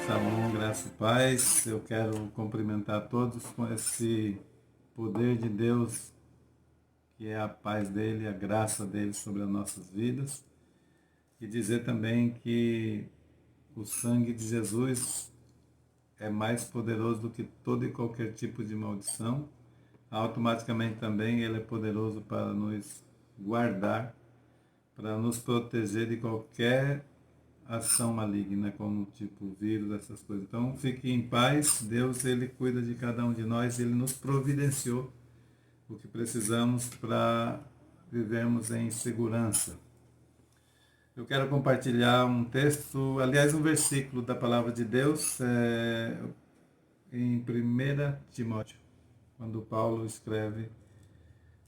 Shalom, graça e paz. Eu quero cumprimentar todos com esse poder de Deus, que é a paz dele, a graça dele sobre as nossas vidas. E dizer também que o sangue de Jesus é mais poderoso do que todo e qualquer tipo de maldição. Automaticamente também ele é poderoso para nos guardar, para nos proteger de qualquer ação maligna, como tipo vírus, essas coisas. Então fique em paz, Deus ele cuida de cada um de nós, ele nos providenciou o que precisamos para vivermos em segurança. Eu quero compartilhar um texto, aliás um versículo da palavra de Deus, em 1 Timóteo, quando Paulo escreve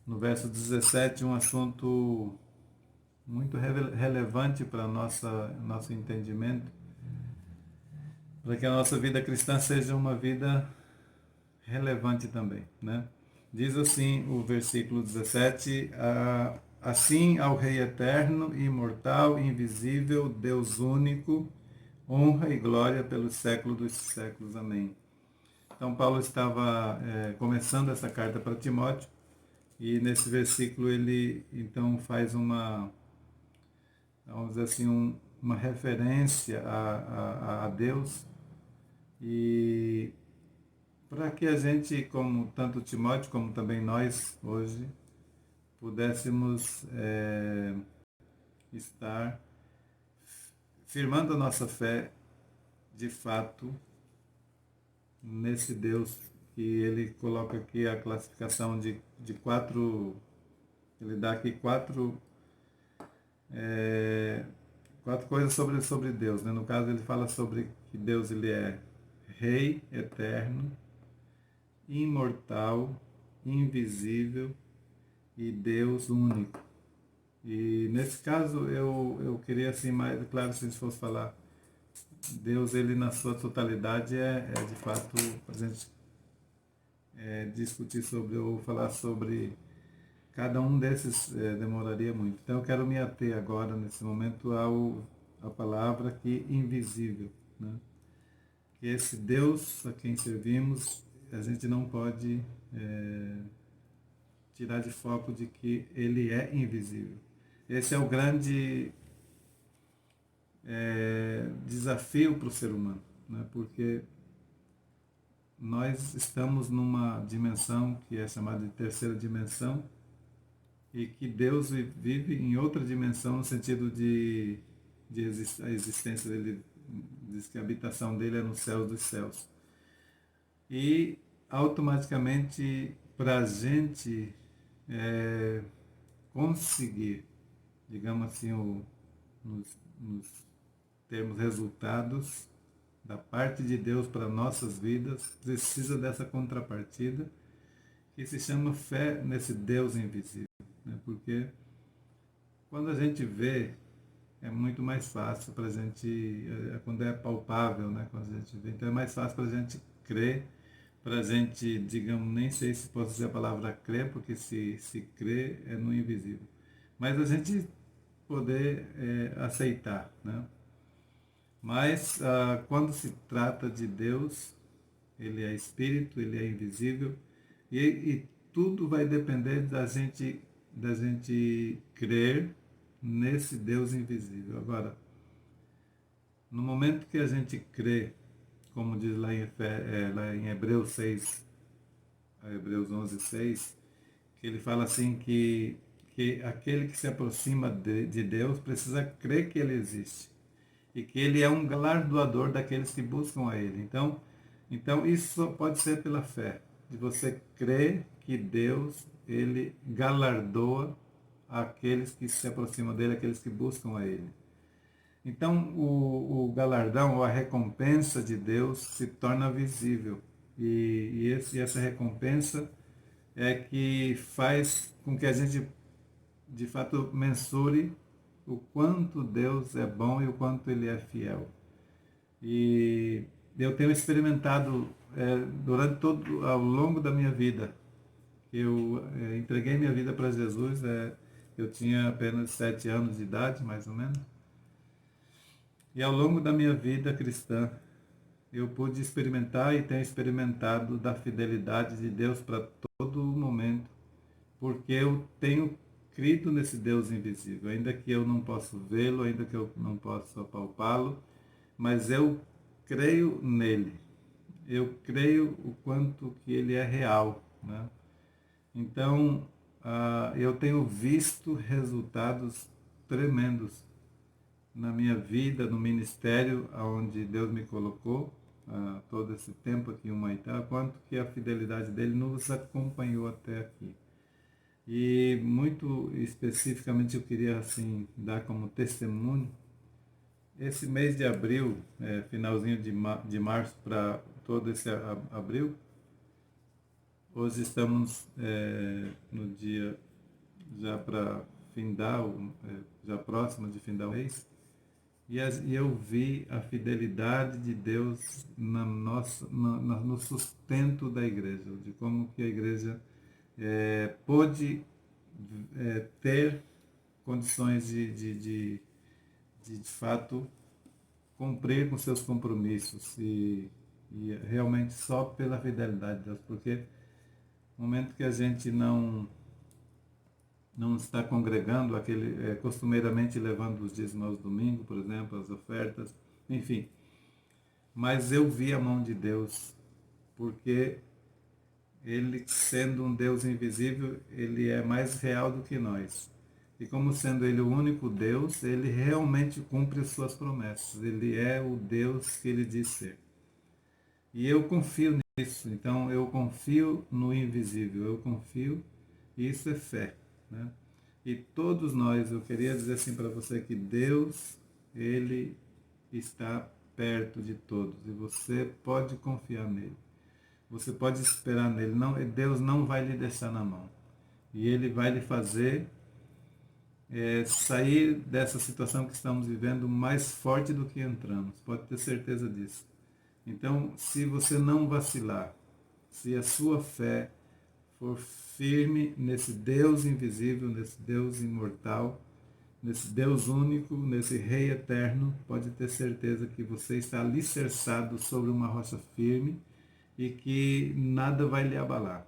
no verso 17 um assunto muito relevante para nosso entendimento, para que a nossa vida cristã seja uma vida relevante também, né? Diz assim o versículo 17, assim ao Rei eterno, imortal, invisível, Deus único, honra e glória pelos séculos dos séculos. Amém. Então Paulo estava começando essa carta para Timóteo, e nesse versículo ele então faz vamos dizer assim, uma referência a Deus, e para que a gente, como tanto Timóteo como também nós hoje, pudéssemos estar firmando a nossa fé de fato nesse Deus, que ele coloca aqui a classificação de quatro, ele dá aqui quatro coisas sobre Deus, né? No caso ele fala sobre que Deus ele é Rei eterno, imortal, invisível e Deus único. E nesse caso eu queria assim mais claro, se a gente fosse falar Deus, ele na sua totalidade é de fato a gente discutir sobre ou falar sobre cada um desses demoraria muito. Então eu quero me ater agora nesse momento à palavra aqui invisível, né? Que esse Deus a quem servimos a gente não pode tirar de foco de que ele é invisível. Esse é o grande desafio para o ser humano, né? Porque nós estamos numa dimensão que é chamada de terceira dimensão, e que Deus vive em outra dimensão, no sentido de a existência dele, diz que a habitação dele é no céu dos céus. E automaticamente para a gente conseguir, digamos assim, nos termos resultados da parte de Deus para nossas vidas, precisa dessa contrapartida que se chama fé nesse Deus invisível, né? Porque quando a gente vê, é muito mais fácil para a gente, quando é palpável, né? Quando a gente vê, então é mais fácil para a gente crer, para a gente, digamos, nem sei se posso dizer a palavra crer, porque se crer é no invisível, mas a gente poder aceitar, né? Mas quando se trata de Deus, ele é espírito, ele é invisível, e tudo vai depender da gente crer nesse Deus invisível. Agora, no momento que a gente crê, como diz lá em Hebreus 6, Hebreus 11, 6, que ele fala assim que aquele que se aproxima de Deus precisa crer que ele existe e que ele é um galardoador daqueles que buscam a ele. Então isso só pode ser pela fé, de você crer que Deus, ele galardoa aqueles que se aproximam dele, aqueles que buscam a ele. Então o galardão ou a recompensa de Deus se torna visível, e essa recompensa é que faz com que a gente de fato mensure o quanto Deus é bom e o quanto ele é fiel. E eu tenho experimentado durante todo, ao longo da minha vida. Eu entreguei minha vida para Jesus, eu tinha apenas 7 anos de idade, mais ou menos. E ao longo da minha vida cristã, eu pude experimentar e tenho experimentado da fidelidade de Deus para todo momento, porque eu tenho crido nesse Deus invisível, ainda que eu não possa vê-lo, ainda que eu não possa palpá-lo, mas eu creio nele. Eu creio o quanto que ele é real, né? Então, eu tenho visto resultados tremendos na minha vida, no ministério onde Deus me colocou, todo esse tempo aqui em Humaitá, quanto que a fidelidade dele nos acompanhou até aqui. E muito especificamente eu queria assim dar como testemunho esse mês de abril, finalzinho de março para todo esse abril. Hoje estamos no dia já para findar, já próximo de findar o mês, e eu vi a fidelidade de Deus no sustento da igreja, de como que a igreja pôde ter condições de fato cumprir com seus compromissos e realmente só pela fidelidade de Deus, porque no momento que a gente não está congregando, costumeiramente levando os dízimos aos domingos, por exemplo, as ofertas, enfim. Mas eu vi a mão de Deus, porque ele, sendo um Deus invisível, ele é mais real do que nós. E como sendo ele o único Deus, ele realmente cumpre suas promessas. Ele é o Deus que ele diz ser. E eu confio nisso. Então eu confio no invisível. Eu confio, e isso é fé, né? E todos nós, eu queria dizer assim para você que Deus, ele está perto de todos e você pode confiar nele. Você pode esperar nele. Não, Deus não vai lhe deixar na mão. E ele vai lhe fazer sair dessa situação que estamos vivendo mais forte do que entramos. Pode ter certeza disso. Então, se você não vacilar, se a sua fé for firme nesse Deus invisível, nesse Deus imortal, nesse Deus único, nesse Rei eterno, pode ter certeza que você está alicerçado sobre uma rocha firme e que nada vai lhe abalar.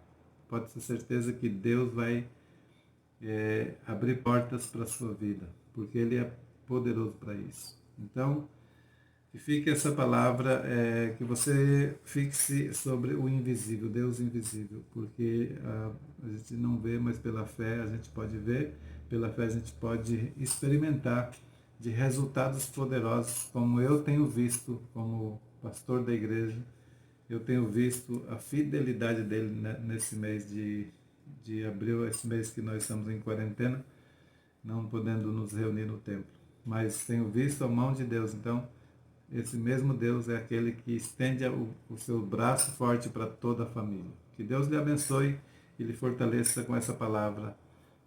Pode ter certeza que Deus vai abrir portas para a sua vida, porque Ele é poderoso para isso. Então, que fique essa palavra, que você fixe sobre o invisível, Deus invisível, porque a gente não vê, mas pela fé a gente pode ver, pela fé a gente pode experimentar de resultados poderosos, como eu tenho visto como pastor da igreja. Eu tenho visto a fidelidade dele nesse mês de abril, esse mês que nós estamos em quarentena, não podendo nos reunir no templo. Mas tenho visto a mão de Deus. Então, esse mesmo Deus é aquele que estende o seu braço forte para toda a família. Que Deus lhe abençoe e lhe fortaleça com essa palavra.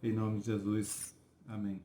Em nome de Jesus. Amém.